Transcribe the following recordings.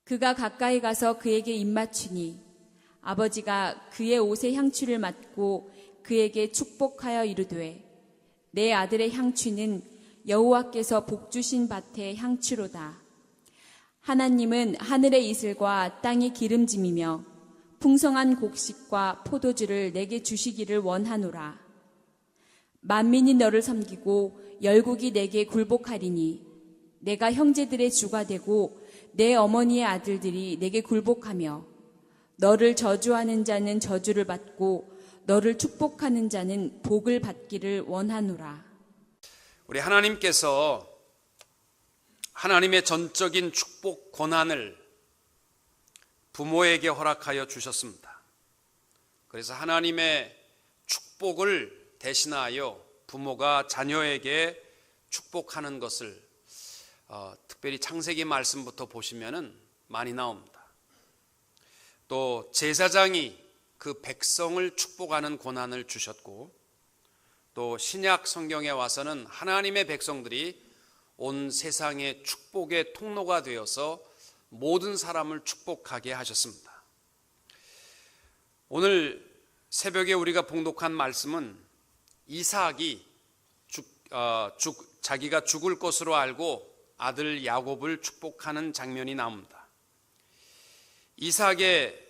그가 가까이 가서 그에게 입맞추니 아버지가 그의 옷의 향취를 맡고 그에게 축복하여 이르되 내 아들의 향취는 여호와께서 복 주신 밭의 향취로다. 하나님은 하늘의 이슬과 땅의 기름짐이며 풍성한 곡식과 포도주를 내게 주시기를 원하노라. 만민이 너를 섬기고 열국이 내게 굴복하리니 내가 형제들의 주가 되고 내 어머니의 아들들이 내게 굴복하며 너를 저주하는 자는 저주를 받고 너를 축복하는 자는 복을 받기를 원하노라. 우리 하나님께서 하나님의 전적인 축복 권한을 부모에게 허락하여 주셨습니다. 그래서 하나님의 축복을 대신하여 부모가 자녀에게 축복하는 것을 특별히 창세기 말씀부터 보시면은 많이 나옵니다. 또 제사장이 그 백성을 축복하는 권한을 주셨고, 또 신약 성경에 와서는 하나님의 백성들이 온 세상의 축복의 통로가 되어서 모든 사람을 축복하게 하셨습니다. 오늘 새벽에 우리가 봉독한 말씀은 이삭이 자기가 죽을 것으로 알고 아들 야곱을 축복하는 장면이 나옵니다. 이삭의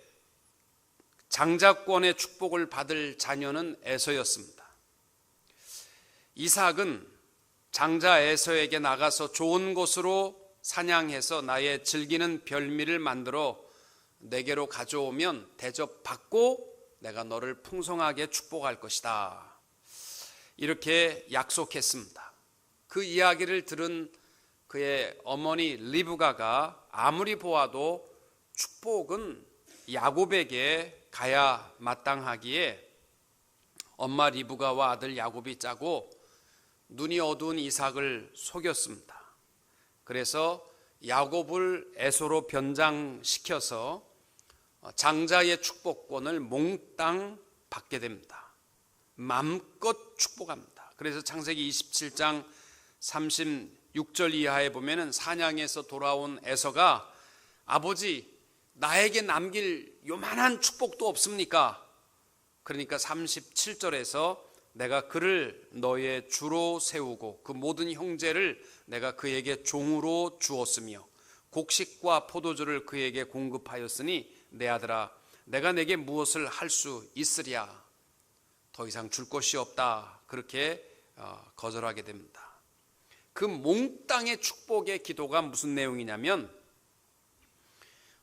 장자권의 축복을 받을 자녀는 에서였습니다. 이삭은 장자 에서에게 나가서 좋은 곳으로 사냥해서 나의 즐기는 별미를 만들어 내게로 가져오면 대접받고 내가 너를 풍성하게 축복할 것이다. 이렇게 약속했습니다. 그 이야기를 들은 그의 어머니 리브가가 아무리 보아도 축복은 야곱에게 가야 마땅하기에 엄마 리브가와 아들 야곱이 짜고 눈이 어두운 이삭을 속였습니다. 그래서 야곱을 에서로 변장시켜서 장자의 축복권을 몽땅 받게 됩니다. 마음껏 축복합니다. 그래서 창세기 27장 36절 이하에 보면은 사냥에서 돌아온 에서가 아버지 나에게 남길 요만한 축복도 없습니까? 그러니까 37절에서 내가 그를 너의 주로 세우고 그 모든 형제를 내가 그에게 종으로 주었으며 곡식과 포도주를 그에게 공급하였으니 내 아들아 내가 내게 무엇을 할 수 있으랴? 더 이상 줄 것이 없다. 그렇게 거절하게 됩니다. 그 몽땅의 축복의 기도가 무슨 내용이냐면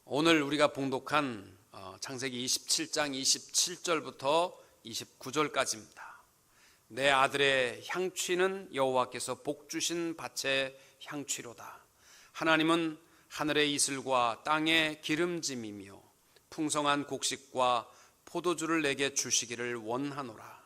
오늘 우리가 봉독한 창세기 27장 27절부터 29절까지입니다. 내 아들의 향취는 여호와께서 복 주신 밭의 향취로다. 하나님은 하늘의 이슬과 땅의 기름짐이며 풍성한 곡식과 포도주를 내게 주시기를 원하노라.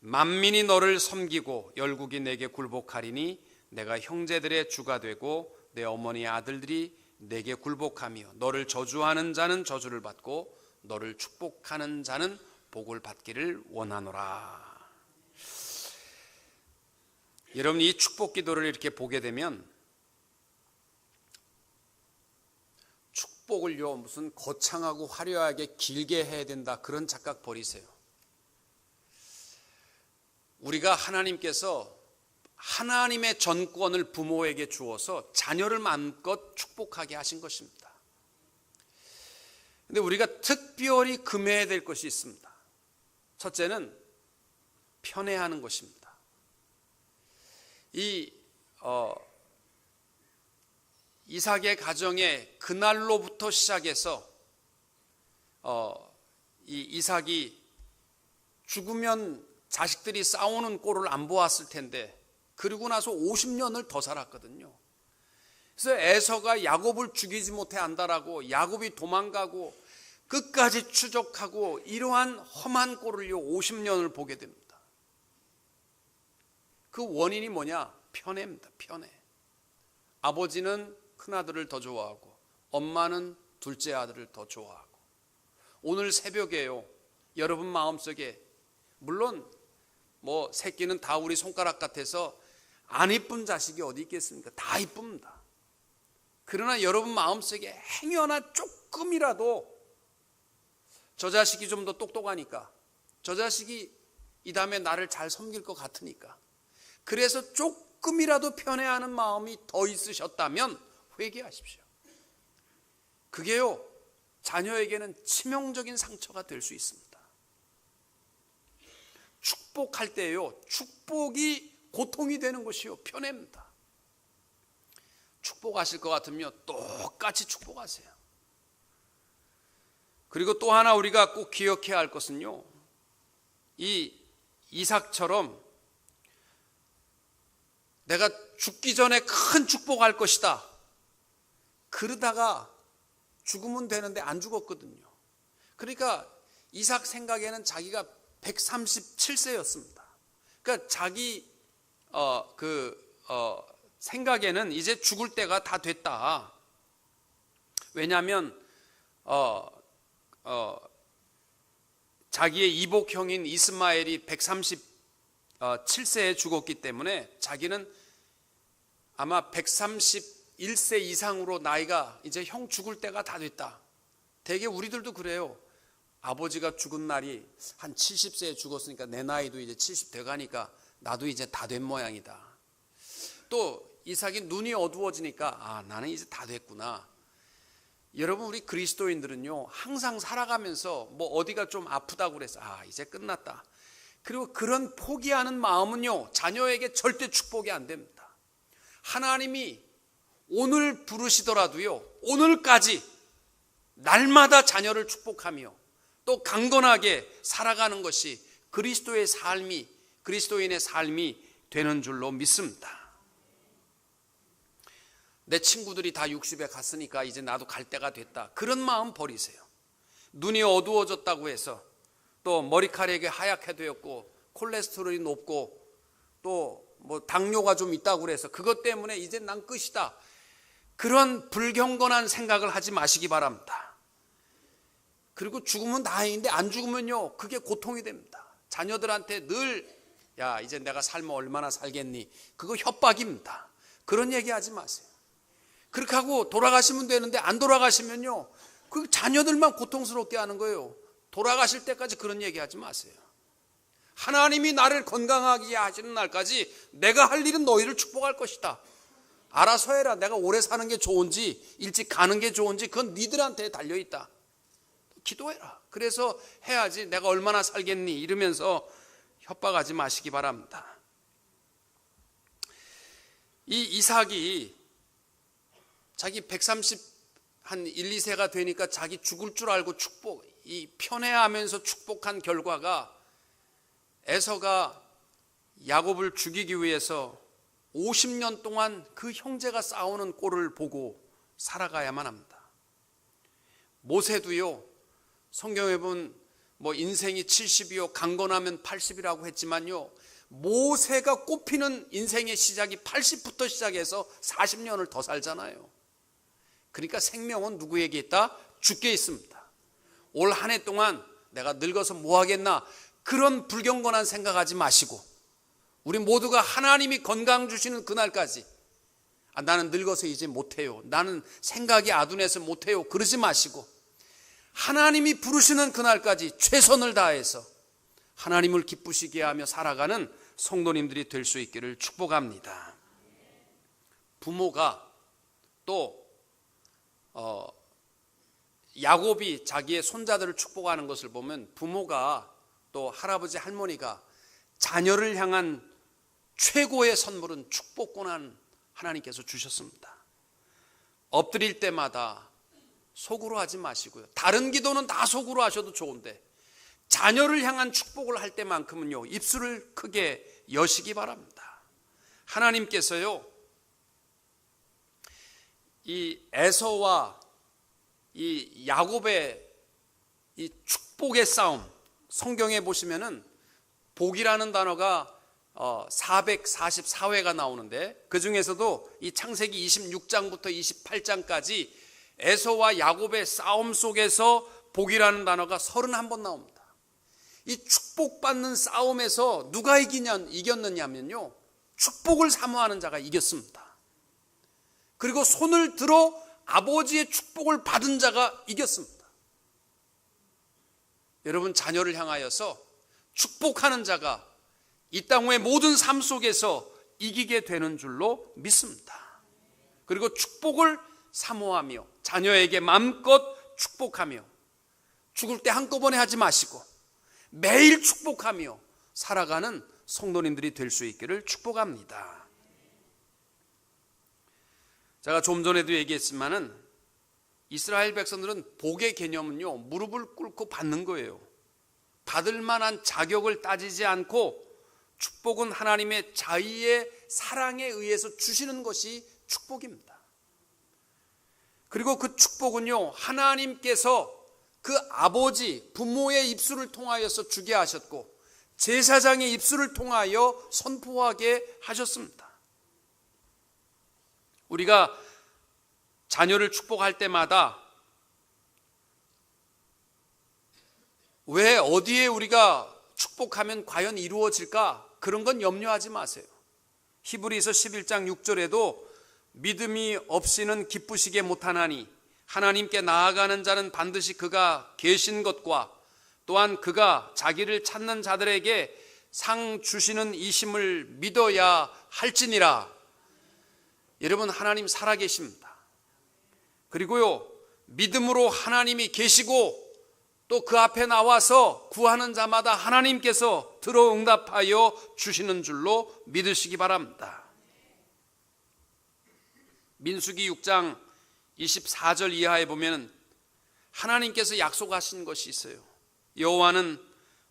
만민이 너를 섬기고 열국이 내게 굴복하리니 내가 형제들의 주가 되고 내 어머니의 아들들이 내게 굴복하며 너를 저주하는 자는 저주를 받고 너를 축복하는 자는 복을 받기를 원하노라. 여러분 이 축복 기도를 이렇게 보게 되면 축복을요 무슨 거창하고 화려하게 길게 해야 된다 그런 착각 버리세요. 우리가 하나님께서 하나님의 전권을 부모에게 주어서 자녀를 마음껏 축복하게 하신 것입니다. 그런데 우리가 특별히 금해야 될 것이 있습니다. 첫째는 편애하는 것입니다. 이삭의 가정에 그날로부터 시작해서 이 이삭이 죽으면 자식들이 싸우는 꼴을 안 보았을 텐데 그리고 나서 50년을 더 살았거든요. 그래서 에서가 야곱을 죽이지 못해 안다라고 야곱이 도망가고 끝까지 추적하고 이러한 험한 꼴을요 50년을 보게 됩니다. 그 원인이 뭐냐? 편애입니다. 편애. 아버지는 큰아들을 더 좋아하고 엄마는 둘째 아들을 더 좋아하고 오늘 새벽에요 여러분 마음속에 물론 뭐 새끼는 다 우리 손가락 같아서 안 이쁜 자식이 어디 있겠습니까? 다 이쁩니다. 그러나 여러분 마음속에 행여나 조금이라도 저 자식이 좀 더 똑똑하니까, 저 자식이 이 다음에 나를 잘 섬길 것 같으니까, 그래서 조금이라도 편애하는 마음이 더 있으셨다면 회개하십시오. 그게요, 자녀에게는 치명적인 상처가 될 수 있습니다. 축복할 때요, 축복이 고통이 되는 것이요, 편애입니다. 축복하실 것 같으면 똑같이 축복하세요. 그리고 또 하나 우리가 꼭 기억해야 할 것은요, 이 이삭처럼 내가 죽기 전에 큰 축복할 것이다 그러다가 죽으면 되는데 안 죽었거든요. 그러니까 이삭 생각에는 자기가 137세였습니다. 그러니까 자기 생각에는 이제 죽을 때가 다 됐다. 왜냐하면 자기의 이복형인 이스마엘이 137세에 죽었기 때문에 자기는 아마 131세 이상으로 나이가 이제 형 죽을 때가 다 됐다. 대개 우리들도 그래요. 아버지가 죽은 날이 한 70세에 죽었으니까 내 나이도 이제 70 돼가니까 나도 이제 다 된 모양이다. 또 이삭이 눈이 어두워지니까 나는 이제 다 됐구나. 여러분, 우리 그리스도인들은요, 항상 살아가면서 뭐 어디가 좀 아프다고 그래서 이제 끝났다. 그리고 그런 포기하는 마음은요, 자녀에게 절대 축복이 안 됩니다. 하나님이 오늘 부르시더라도요, 오늘까지 날마다 자녀를 축복하며 또 강건하게 살아가는 것이 그리스도인의 삶이 되는 줄로 믿습니다. 내 친구들이 다 60에 갔으니까 이제 나도 갈 때가 됐다. 그런 마음 버리세요. 눈이 어두워졌다고 해서 또 머리카락이 하얗게 되었고 콜레스테롤이 높고 또 뭐 당뇨가 좀 있다고 그래서 그것 때문에 이제 난 끝이다. 그런 불경건한 생각을 하지 마시기 바랍니다. 그리고 죽으면 다행인데 안 죽으면요, 그게 고통이 됩니다. 자녀들한테 늘 이제 내가 살면 얼마나 살겠니? 그거 협박입니다. 그런 얘기하지 마세요. 그렇게 하고 돌아가시면 되는데 안 돌아가시면요, 그 자녀들만 고통스럽게 하는 거예요. 돌아가실 때까지 그런 얘기하지 마세요. 하나님이 나를 건강하게 하시는 날까지 내가 할 일은 너희를 축복할 것이다. 알아서 해라. 내가 오래 사는 게 좋은지 일찍 가는 게 좋은지 그건 니들한테 달려있다. 기도해라. 그래서 해야지. 내가 얼마나 살겠니? 이러면서 협박하지 마시기 바랍니다. 이 이삭이 자기 130한 1, 2세가 되니까 자기 죽을 줄 알고 이 편애하면서 축복한 결과가 에서가 야곱을 죽이기 위해서 50년 동안 그 형제가 싸우는 꼴을 보고 살아가야만 합니다. 모세도요, 성경에 보면 뭐 인생이 70이요 강건하면 80이라고 했지만요, 모세가 꼽히는 인생의 시작이 80부터 시작해서 40년을 더 살잖아요. 그러니까 생명은 누구에게 있다? 주께 있습니다. 올 한 해 동안 내가 늙어서 뭐 하겠나, 그런 불경건한 생각하지 마시고 우리 모두가 하나님이 건강 주시는 그날까지 나는 늙어서 이제 못해요, 나는 생각이 아둔해서 못해요, 그러지 마시고 하나님이 부르시는 그날까지 최선을 다해서 하나님을 기쁘시게 하며 살아가는 성도님들이 될 수 있기를 축복합니다. 부모가 또 야곱이 자기의 손자들을 축복하는 것을 보면 부모가 또 할아버지 할머니가 자녀를 향한 최고의 선물은 축복권한 하나님께서 주셨습니다. 엎드릴 때마다 속으로 하지 마시고요, 다른 기도는 다 속으로 하셔도 좋은데 자녀를 향한 축복을 할 때만큼은요, 입술을 크게 여시기 바랍니다. 하나님께서요, 이 에서와 이 야곱의 이 축복의 싸움, 성경에 보시면은 복이라는 단어가 444회가 나오는데 그 중에서도 이 창세기 26장부터 28장까지 에서와 야곱의 싸움 속에서 복이라는 단어가 31번 나옵니다. 이 축복받는 싸움에서 누가 이겼느냐면요, 축복을 사모하는 자가 이겼습니다. 그리고 손을 들어 아버지의 축복을 받은 자가 이겼습니다. 여러분, 자녀를 향하여서 축복하는 자가 이 땅의 모든 삶 속에서 이기게 되는 줄로 믿습니다. 그리고 축복을 사모하며 자녀에게 마음껏 축복하며 죽을 때 한꺼번에 하지 마시고 매일 축복하며 살아가는 성도님들이 될 수 있기를 축복합니다. 제가 좀 전에도 얘기했지만은 이스라엘 백성들은 복의 개념은요, 무릎을 꿇고 받는 거예요. 받을 만한 자격을 따지지 않고 축복은 하나님의 자의의 사랑에 의해서 주시는 것이 축복입니다. 그리고 그 축복은요, 하나님께서 그 아버지, 부모의 입술을 통하여서 주게 하셨고 제사장의 입술을 통하여 선포하게 하셨습니다. 우리가 자녀를 축복할 때마다 왜 어디에 우리가 축복하면 과연 이루어질까? 그런 건 염려하지 마세요. 히브리서 11장 6절에도 믿음이 없이는 기쁘시게 못하나니 하나님께 나아가는 자는 반드시 그가 계신 것과 또한 그가 자기를 찾는 자들에게 상 주시는 이심을 믿어야 할지니라. 여러분, 하나님 살아계십니다. 그리고요, 믿음으로 하나님이 계시고 또 그 앞에 나와서 구하는 자마다 하나님께서 들어 응답하여 주시는 줄로 믿으시기 바랍니다. 민수기 6장 24절 이하에 보면 하나님께서 약속하신 것이 있어요. 여호와는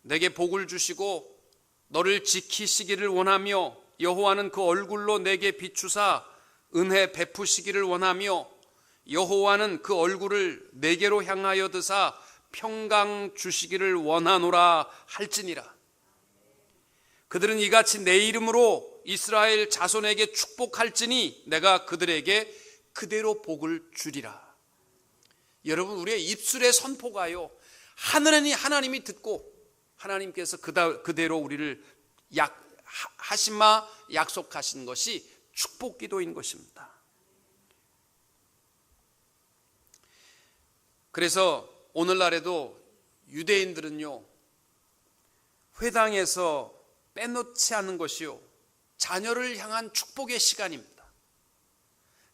내게 복을 주시고 너를 지키시기를 원하며 여호와는 그 얼굴로 내게 비추사 은혜 베푸시기를 원하며 여호와는 그 얼굴을 내게로 향하여 드사 평강 주시기를 원하노라 할지니라. 그들은 이같이 내 이름으로 이스라엘 자손에게 축복할지니 내가 그들에게 그대로 복을 주리라. 여러분, 우리의 입술의 선포가요, 하나님이 듣고 하나님께서 그대로 우리를 하시마 약속하신 것이 축복 기도인 것입니다. 그래서 오늘날에도 유대인들은요, 회당에서 빼놓지 않는 것이요, 자녀를 향한 축복의 시간입니다.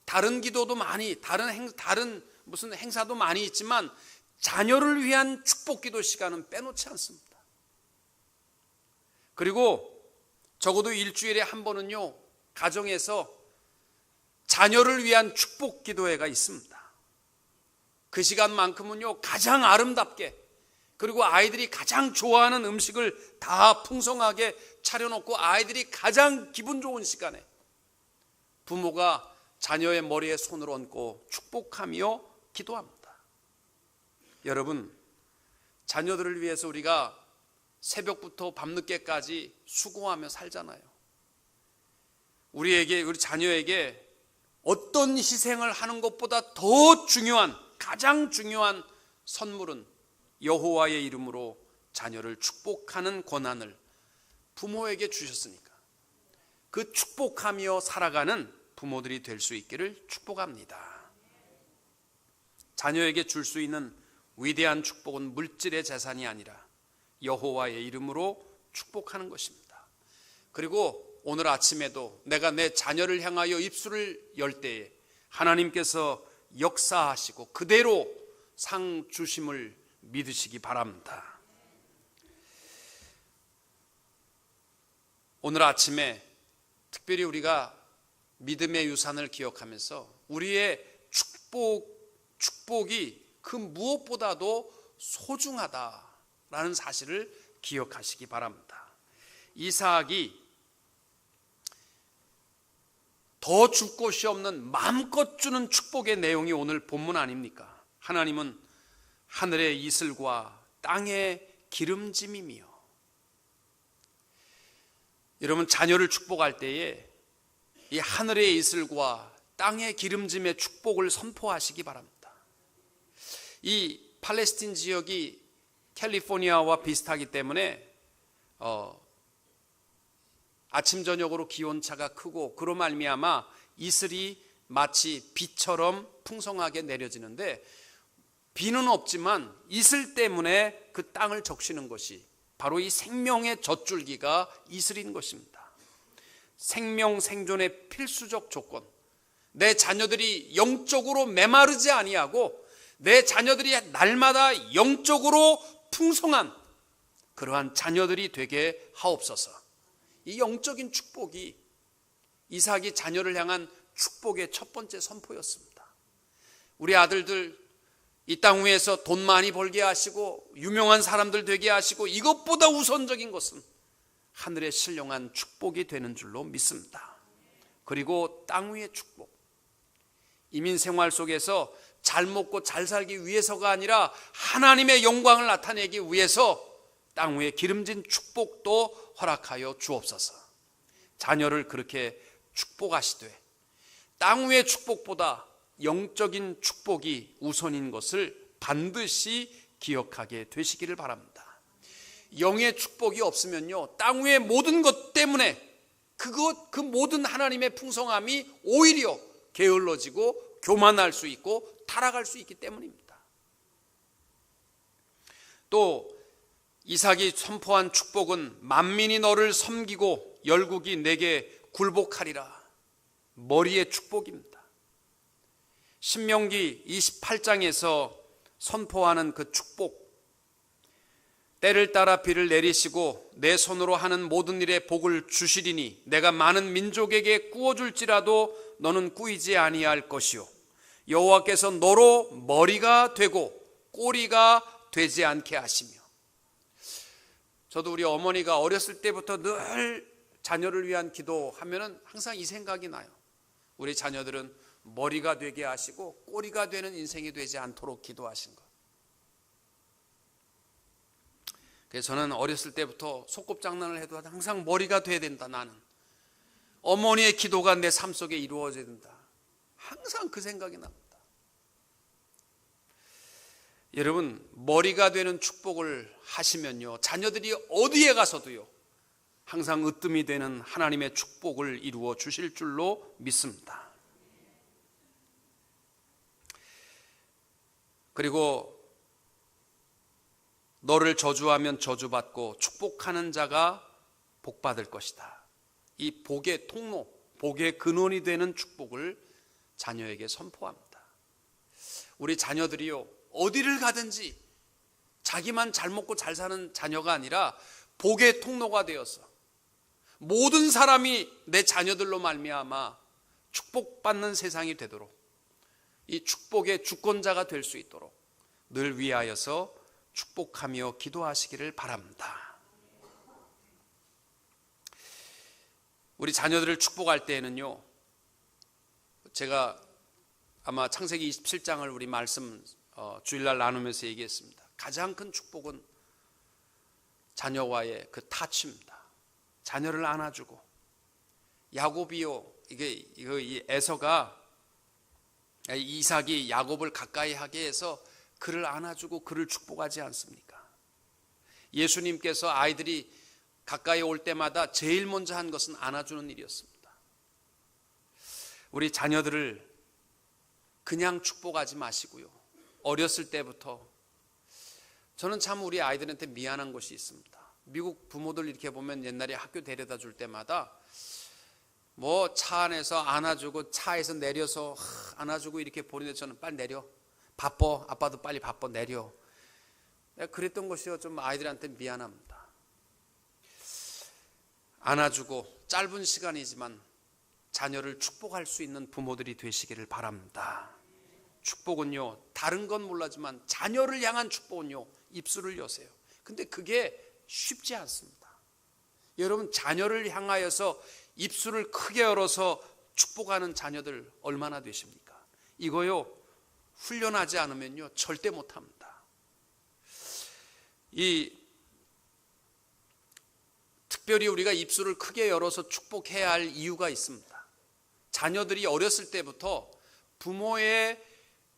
다른 기도도 많이, 다른 무슨 행사도 많이 있지만 자녀를 위한 축복 기도 시간은 빼놓지 않습니다. 그리고 적어도 일주일에 한 번은요, 가정에서 자녀를 위한 축복 기도회가 있습니다. 그 시간만큼은요, 가장 아름답게, 그리고 아이들이 가장 좋아하는 음식을 다 풍성하게 차려놓고 아이들이 가장 기분 좋은 시간에 부모가 자녀의 머리에 손을 얹고 축복하며 기도합니다. 여러분, 자녀들을 위해서 우리가 새벽부터 밤늦게까지 수고하며 살잖아요. 우리 자녀에게 어떤 희생을 하는 것보다 더 중요한, 가장 중요한 선물은 여호와의 이름으로 자녀를 축복하는 권한을 부모에게 주셨으니까 그 축복하며 살아가는 부모들이 될 수 있기를 축복합니다. 자녀에게 줄 수 있는 위대한 축복은 물질의 재산이 아니라 여호와의 이름으로 축복하는 것입니다. 그리고 오늘 아침에도 내가 내 자녀를 향하여 입술을 열 때에 하나님께서 역사하시고 그대로 상 주심을 믿으시기 바랍니다. 오늘 아침에 특별히 우리가 믿음의 유산을 기억하면서 우리의 축복이 그 무엇보다도 소중하다라는 사실을 기억하시기 바랍니다. 이삭이 더 줄 곳이 없는 마음껏 주는 축복의 내용이 오늘 본문 아닙니까? 하나님은 하늘의 이슬과 땅의 기름짐이며, 여러분, 자녀를 축복할 때에 이 하늘의 이슬과 땅의 기름짐의 축복을 선포하시기 바랍니다. 이 팔레스틴 지역이 캘리포니아와 비슷하기 때문에 아침 저녁으로 기온차가 크고 그로 말미암아 이슬이 마치 비처럼 풍성하게 내려지는데, 비는 없지만 이슬 때문에 그 땅을 적시는 것이 바로 이 생명의 젖줄기가 이슬인 것입니다. 생명 생존의 필수적 조건, 내 자녀들이 영적으로 메마르지 아니하고 내 자녀들이 날마다 영적으로 풍성한 그러한 자녀들이 되게 하옵소서. 이 영적인 축복이 이삭이 자녀를 향한 축복의 첫 번째 선포였습니다. 우리 아들들 이 땅 위에서 돈 많이 벌게 하시고 유명한 사람들 되게 하시고, 이것보다 우선적인 것은 하늘의 신령한 축복이 되는 줄로 믿습니다. 그리고 땅 위의 축복, 이민 생활 속에서 잘 먹고 잘 살기 위해서가 아니라 하나님의 영광을 나타내기 위해서 땅 위에 기름진 축복도 허락하여 주옵소서. 자녀를 그렇게 축복하시되 땅 위의 축복보다 영적인 축복이 우선인 것을 반드시 기억하게 되시기를 바랍니다. 영의 축복이 없으면요, 땅 위의 모든 것 때문에 그 모든 하나님의 풍성함이 오히려 게을러지고 교만할 수 있고 타락할 수 있기 때문입니다. 또 이삭이 선포한 축복은 만민이 너를 섬기고 열국이 내게 굴복하리라, 머리의 축복입니다. 신명기 28장에서 선포하는 그 축복, 때를 따라 비를 내리시고 내 손으로 하는 모든 일에 복을 주시리니 내가 많은 민족에게 꾸어줄지라도 너는 꾸이지 아니할 것이요 여호와께서 너로 머리가 되고 꼬리가 되지 않게 하시며. 저도 우리 어머니가 어렸을 때부터 늘 자녀를 위한 기도하면은 항상 이 생각이 나요. 우리 자녀들은 머리가 되게 하시고 꼬리가 되는 인생이 되지 않도록 기도하신 것. 그래서 저는 어렸을 때부터 소꿉장난을 해도 항상 머리가 돼야 된다. 나는 어머니의 기도가 내 삶 속에 이루어져야 된다. 항상 그 생각이 납니다. 여러분, 머리가 되는 축복을 하시면요, 자녀들이 어디에 가서도요 항상 으뜸이 되는 하나님의 축복을 이루어 주실 줄로 믿습니다. 그리고 너를 저주하면 저주받고 축복하는 자가 복받을 것이다. 이 복의 통로, 복의 근원이 되는 축복을 자녀에게 선포합니다. 우리 자녀들이요, 어디를 가든지 자기만 잘 먹고 잘 사는 자녀가 아니라 복의 통로가 되어서 모든 사람이 내 자녀들로 말미암아 축복받는 세상이 되도록, 이 축복의 주권자가 될 수 있도록 늘 위하여서 축복하며 기도하시기를 바랍니다. 우리 자녀들을 축복할 때에는요, 제가 아마 창세기 27장을 우리 말씀 주일날 나누면서 얘기했습니다. 가장 큰 축복은 자녀와의 그 타치입니다. 자녀를 안아주고, 야곱이요, 이 에서가, 이삭이 야곱을 가까이 하게 해서 그를 안아주고 그를 축복하지 않습니까? 예수님께서 아이들이 가까이 올 때마다 제일 먼저 한 것은 안아주는 일이었습니다. 우리 자녀들을 그냥 축복하지 마시고요, 어렸을 때부터, 저는 참 우리 아이들한테 미안한 것이 있습니다. 미국 부모들 이렇게 보면 옛날에 학교 데려다 줄 때마다 뭐 차 안에서 안아주고 차에서 내려서 안아주고 이렇게 보는데 저는 빨리 내려, 바빠, 아빠도 빨리 바빠, 내려. 내가 그랬던 것이요, 좀 아이들한테 미안합니다. 안아주고 짧은 시간이지만 자녀를 축복할 수 있는 부모들이 되시기를 바랍니다. 축복은요, 다른 건 몰라지만 자녀를 향한 축복은요, 입술을 여세요. 근데 그게 쉽지 않습니다. 여러분, 자녀를 향하여서 입술을 크게 열어서 축복하는 자녀들 얼마나 되십니까? 이거요, 훈련하지 않으면요 절대 못합니다. 특별히 우리가 입술을 크게 열어서 축복해야 할 이유가 있습니다. 자녀들이 어렸을 때부터 부모의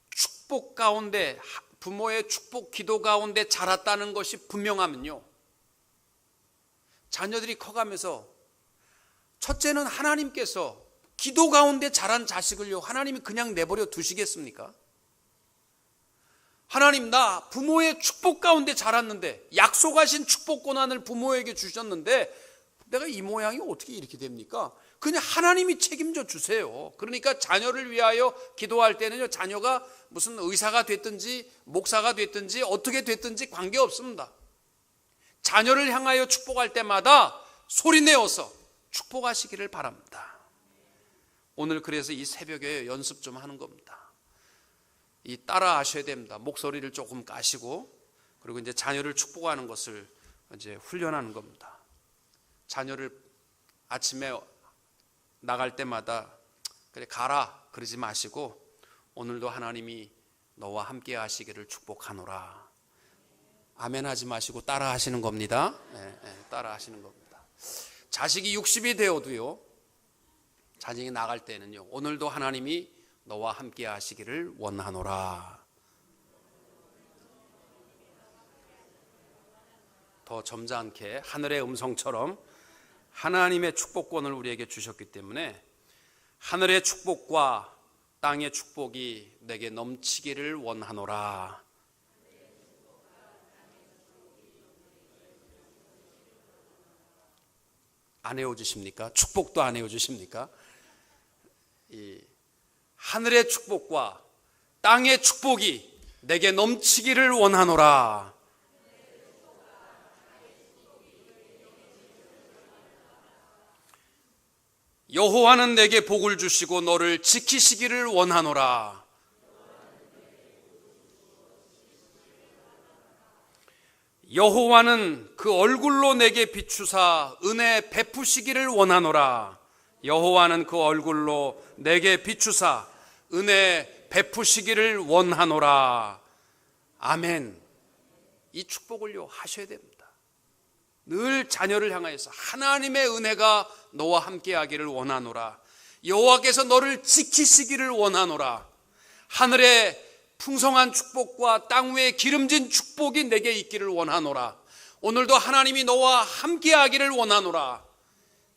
축복 가운데, 부모의 축복 기도 가운데 자랐다는 것이 분명하면요, 자녀들이 커가면서 첫째는 하나님께서 기도 가운데 자란 자식을요, 하나님이 그냥 내버려 두시겠습니까? 하나님, 나 부모의 축복 가운데 자랐는데, 약속하신 축복 권한을 부모에게 주셨는데 내가 이 모양이 어떻게 이렇게 됩니까? 그냥 하나님이 책임져 주세요. 그러니까 자녀를 위하여 기도할 때는요, 자녀가 무슨 의사가 됐든지 목사가 됐든지 어떻게 됐든지 관계없습니다. 자녀를 향하여 축복할 때마다 소리내어서 축복하시기를 바랍니다. 오늘 그래서 이 새벽에 연습 좀 하는 겁니다. 이 따라 하셔야 됩니다. 목소리를 조금 까시고, 그리고 이제 자녀를 축복하는 것을 이제 훈련하는 겁니다. 자녀를 아침에 나갈 때마다 그래 가라 그러지 마시고, 오늘도 하나님이 너와 함께 하시기를 축복하노라. 아멘 하지 마시고 따라 하시는 겁니다. 따라 하시는 겁니다. 자식이 60이 되어도요, 자식이 나갈 때는요, 오늘도 하나님이 너와 함께 하시기를 원하노라. 더 점잖게 하늘의 음성처럼 하나님의 축복권을 우리에게 주셨기 때문에 하늘의 축복과 땅의 축복이 내게 넘치기를 원하노라. 안 헤어지십니까? 축복도 안 헤어지십니까? 이 하늘의 축복과 땅의 축복이 내게 넘치기를 원하노라. 여호와는 내게 복을 주시고 너를 지키시기를 원하노라. 여호와는 그 얼굴로 내게 비추사 은혜 베푸시기를 원하노라. 여호와는 그 얼굴로 내게 비추사 은혜 베푸시기를 원하노라. 아멘. 이 축복을요 하셔야 됩니다. 늘 자녀를 향하여서 하나님의 은혜가 너와 함께하기를 원하노라. 여호와께서 너를 지키시기를 원하노라. 하늘의 풍성한 축복과 땅 위에 기름진 축복이 내게 있기를 원하노라. 오늘도 하나님이 너와 함께하기를 원하노라.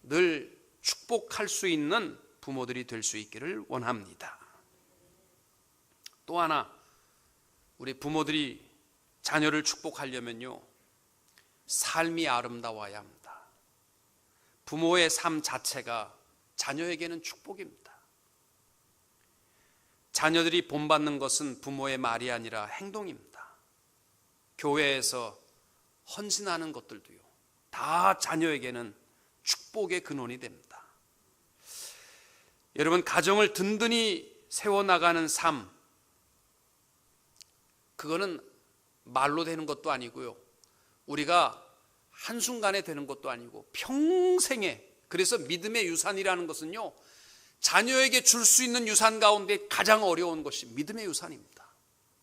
늘 축복할 수 있는 부모들이 될 수 있기를 원합니다. 또 하나, 우리 부모들이 자녀를 축복하려면요, 삶이 아름다워야 합니다. 부모의 삶 자체가 자녀에게는 축복입니다. 자녀들이 본받는 것은 부모의 말이 아니라 행동입니다. 교회에서 헌신하는 것들도요, 다 자녀에게는 축복의 근원이 됩니다. 여러분, 가정을 든든히 세워나가는 삶, 그거는 말로 되는 것도 아니고요, 우리가 한순간에 되는 것도 아니고 평생에, 그래서 믿음의 유산이라는 것은요, 자녀에게 줄 수 있는 유산 가운데 가장 어려운 것이 믿음의 유산입니다.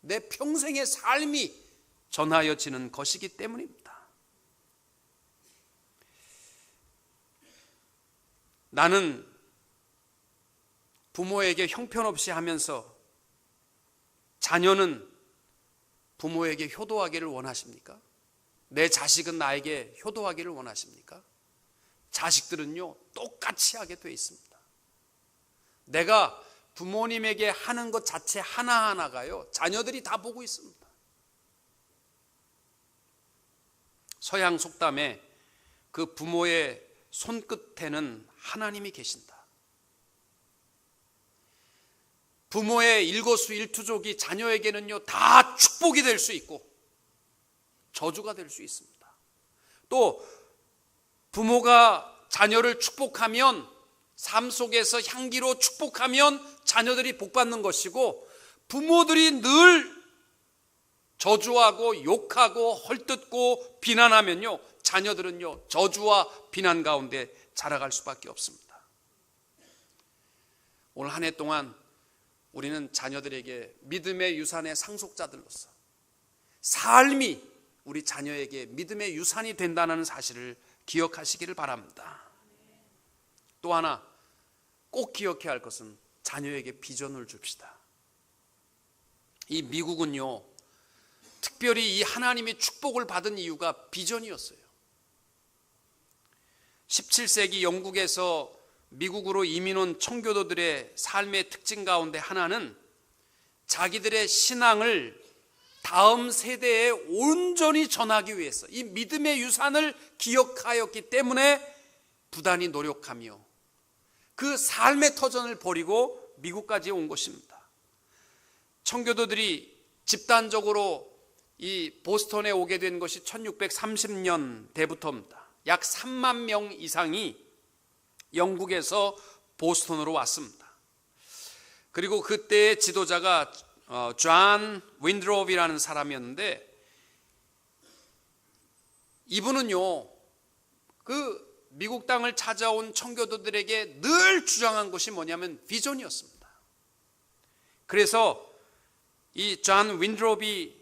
내 평생의 삶이 전하여지는 것이기 때문입니다. 나는 부모에게 형편없이 하면서 자녀는 부모에게 효도하기를 원하십니까? 내 자식은 나에게 효도하기를 원하십니까? 자식들은요, 똑같이 하게 돼 있습니다. 내가 부모님에게 하는 것 자체 하나하나가요, 자녀들이 다 보고 있습니다. 서양 속담에 그 부모의 손끝에는 하나님이 계신다. 부모의 일거수일투족이 자녀에게는요, 다 축복이 될 수 있고 저주가 될 수 있습니다. 또 부모가 자녀를 축복하면, 삶 속에서 향기로 축복하면 자녀들이 복받는 것이고, 부모들이 늘 저주하고 욕하고 헐뜯고 비난하면요, 자녀들은요, 저주와 비난 가운데 자라갈 수밖에 없습니다. 오늘 한 해 동안 우리는 자녀들에게 믿음의 유산의 상속자들로서 삶이 우리 자녀에게 믿음의 유산이 된다는 사실을 기억하시기를 바랍니다. 또 하나 꼭 기억해야 할 것은 자녀에게 비전을 줍시다. 이 미국은요, 특별히 이 하나님의 축복을 받은 이유가 비전이었어요. 17세기 영국에서 미국으로 이민 온 청교도들의 삶의 특징 가운데 하나는 자기들의 신앙을 다음 세대에 온전히 전하기 위해서 이 믿음의 유산을 기억하였기 때문에 부단히 노력하며 그 삶의 터전을 버리고 미국까지 온 것입니다. 청교도들이 집단적으로 이 보스턴에 오게 된 것이 1630년대부터입니다. 약 3만 명 이상이 영국에서 보스턴으로 왔습니다. 그리고 그때의 지도자가 존 윈드롭이라는 사람이었는데, 이분은요 그 미국 땅을 찾아온 청교도들에게 늘 주장한 것이 뭐냐면 비전이었습니다. 그래서 이 존 윈드롭이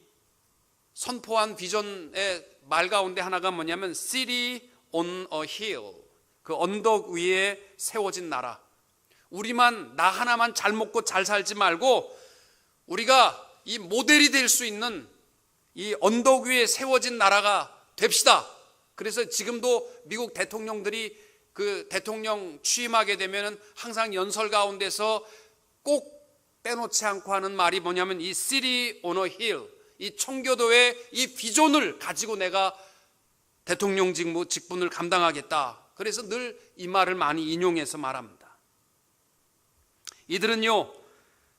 선포한 비전의 말 가운데 하나가 뭐냐면 City on a hill, 그 언덕 위에 세워진 나라. 우리만 나 하나만 잘 먹고 잘 살지 말고 우리가 이 모델이 될 수 있는 이 언덕 위에 세워진 나라가 됩시다. 그래서 지금도 미국 대통령들이 그 대통령 취임하게 되면 항상 연설 가운데서 꼭 빼놓지 않고 하는 말이 뭐냐면 이 City on a hill, 이 청교도의 이 비전을 가지고 내가 대통령 직분을 감당하겠다. 그래서 늘 이 말을 많이 인용해서 말합니다. 이들은요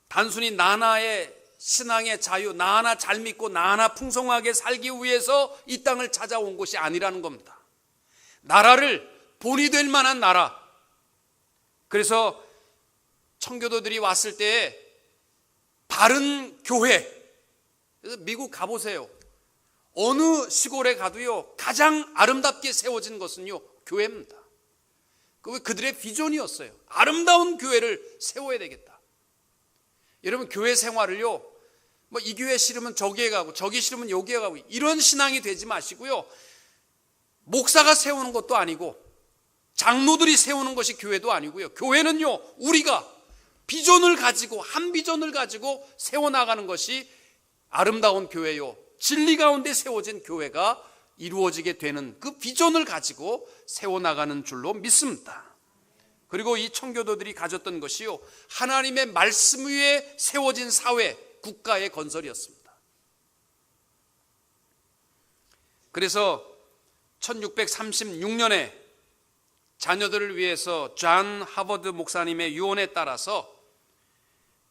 단순히 나 하나의 신앙의 자유, 나 하나 잘 믿고 나 하나 풍성하게 살기 위해서 이 땅을 찾아온 것이 아니라는 겁니다. 나라를 본이 될 만한 나라. 그래서 청교도들이 왔을 때 바른 교회, 그래서 미국 가보세요. 어느 시골에 가도요 가장 아름답게 세워진 것은요 교회입니다. 그들의 비전이었어요. 아름다운 교회를 세워야 되겠다. 여러분 교회 생활을요 뭐 이 교회 싫으면 저기에 가고 저기 싫으면 여기에 가고 이런 신앙이 되지 마시고요, 목사가 세우는 것도 아니고 장로들이 세우는 것이 교회도 아니고요, 교회는요 우리가 비전을 가지고 한 비전을 가지고 세워나가는 것이 아름다운 교회요, 진리 가운데 세워진 교회가 이루어지게 되는 그 비전을 가지고 세워나가는 줄로 믿습니다. 그리고 이 청교도들이 가졌던 것이요 하나님의 말씀 위에 세워진 사회, 국가의 건설이었습니다. 그래서 1636년에 자녀들을 위해서 존 하버드 목사님의 유언에 따라서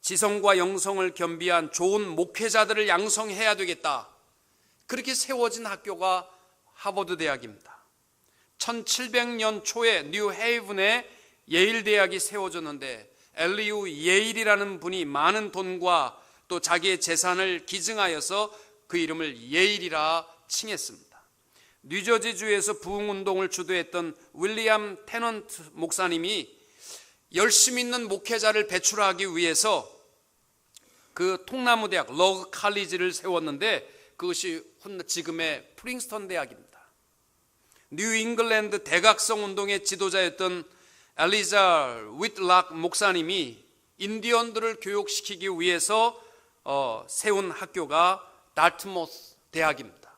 지성과 영성을 겸비한 좋은 목회자들을 양성해야 되겠다. 그렇게 세워진 학교가 하버드 대학입니다. 1700년 초에 뉴 헤이븐에 예일 대학이 세워졌는데 엘리우 예일이라는 분이 많은 돈과 또 자기의 재산을 기증하여서 그 이름을 예일이라 칭했습니다. 뉴저지주에서 부흥운동을 주도했던 윌리엄 테넌트 목사님이 열심히 있는 목회자를 배출하기 위해서 그 통나무 대학 러그 칼리지를 세웠는데 그것이 지금의 프링스턴 대학입니다. 뉴 잉글랜드 대각성 운동의 지도자였던 엘리자 윗락 목사님이 인디언들을 교육시키기 위해서 세운 학교가 달트모스 대학입니다.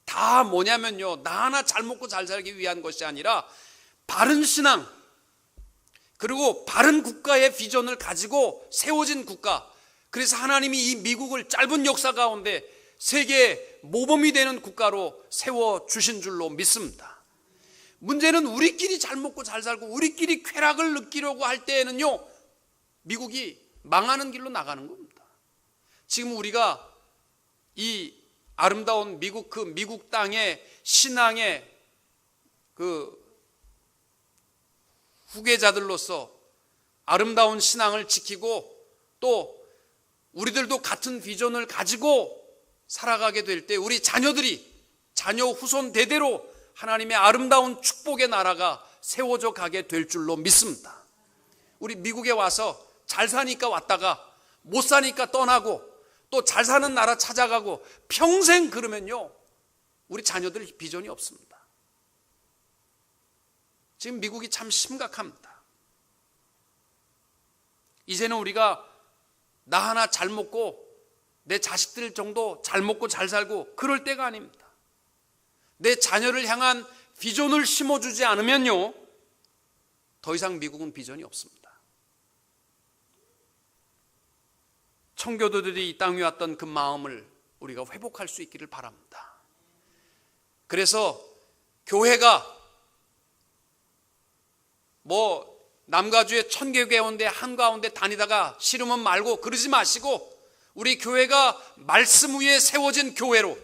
다 뭐냐면요 나 하나 잘 먹고 잘 살기 위한 것이 아니라 바른 신앙 그리고 바른 국가의 비전을 가지고 세워진 국가. 그래서 하나님이 이 미국을 짧은 역사 가운데 세계 모범이 되는 국가로 세워주신 줄로 믿습니다. 문제는 우리끼리 잘 먹고 잘 살고 우리끼리 쾌락을 느끼려고 할 때에는요 미국이 망하는 길로 나가는 겁니다. 지금 우리가 이 아름다운 미국, 그 미국 땅의 신앙의 그 후계자들로서 아름다운 신앙을 지키고 또 우리들도 같은 비전을 가지고 살아가게 될 때 우리 자녀들이 자녀 후손 대대로 하나님의 아름다운 축복의 나라가 세워져 가게 될 줄로 믿습니다. 우리 미국에 와서 잘 사니까 왔다가 못 사니까 떠나고 또 잘 사는 나라 찾아가고 평생 그러면요 우리 자녀들 비전이 없습니다. 지금 미국이 참 심각합니다. 이제는 우리가 나 하나 잘 먹고 내 자식들 정도 잘 먹고 잘 살고 그럴 때가 아닙니다. 내 자녀를 향한 비전을 심어주지 않으면요 더 이상 미국은 비전이 없습니다. 청교도들이 이 땅에 왔던 그 마음을 우리가 회복할 수 있기를 바랍니다. 그래서 교회가 남가주의 1000개 가운데 한가운데 다니다가 싫으면 말고 그러지 마시고, 우리 교회가 말씀 위에 세워진 교회로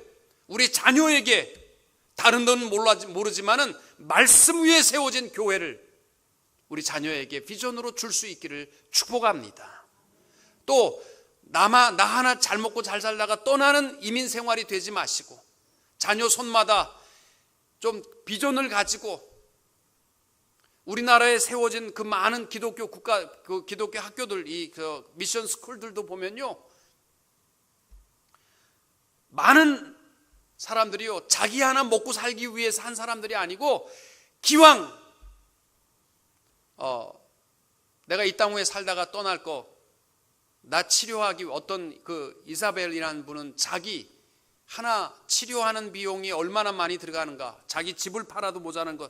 우리 자녀에게, 다른 데는 모르지만은 말씀 위에 세워진 교회를 우리 자녀에게 비전으로 줄 수 있기를 축복합니다. 또 나 하나 잘 먹고 잘 살다가 떠나는 이민 생활이 되지 마시고, 자녀 손마다 좀 비전을 가지고 우리나라에 세워진 그 많은 기독교 기독교 학교들, 그 미션 스쿨들도 보면요, 많은 사람들이요, 자기 하나 먹고 살기 위해서 한 사람들이 아니고, 기왕 내가 이 땅 위에 살다가 떠날 거, 나 치료하기, 어떤 그 이사벨이라는 분은 자기 하나 치료하는 비용이 얼마나 많이 들어가는가, 자기 집을 팔아도 모자란 거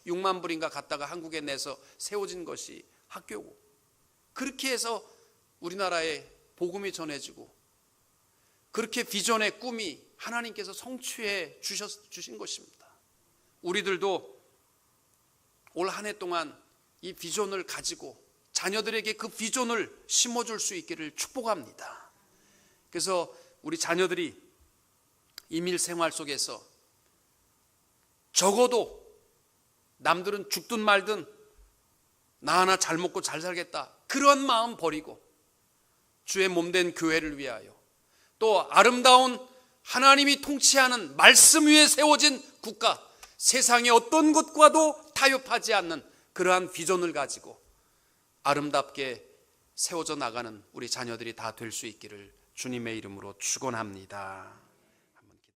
6만 불인가 갖다가 한국에 내서 세워진 것이 학교고, 그렇게 해서 우리나라에 복음이 전해지고, 그렇게 비전의 꿈이 하나님께서 성취해 주신 것입니다. 우리들도 올 한 해 동안 이 비전을 가지고 자녀들에게 그 비전을 심어줄 수 있기를 축복합니다. 그래서 우리 자녀들이 이민 생활 속에서 적어도 남들은 죽든 말든 나 하나 잘 먹고 잘 살겠다, 그런 마음 버리고 주의 몸된 교회를 위하여, 또 아름다운 하나님이 통치하는 말씀 위에 세워진 국가, 세상의 어떤 것과도 타협하지 않는 그러한 비전을 가지고 아름답게 세워져 나가는 우리 자녀들이 다 될 수 있기를 주님의 이름으로 축원합니다.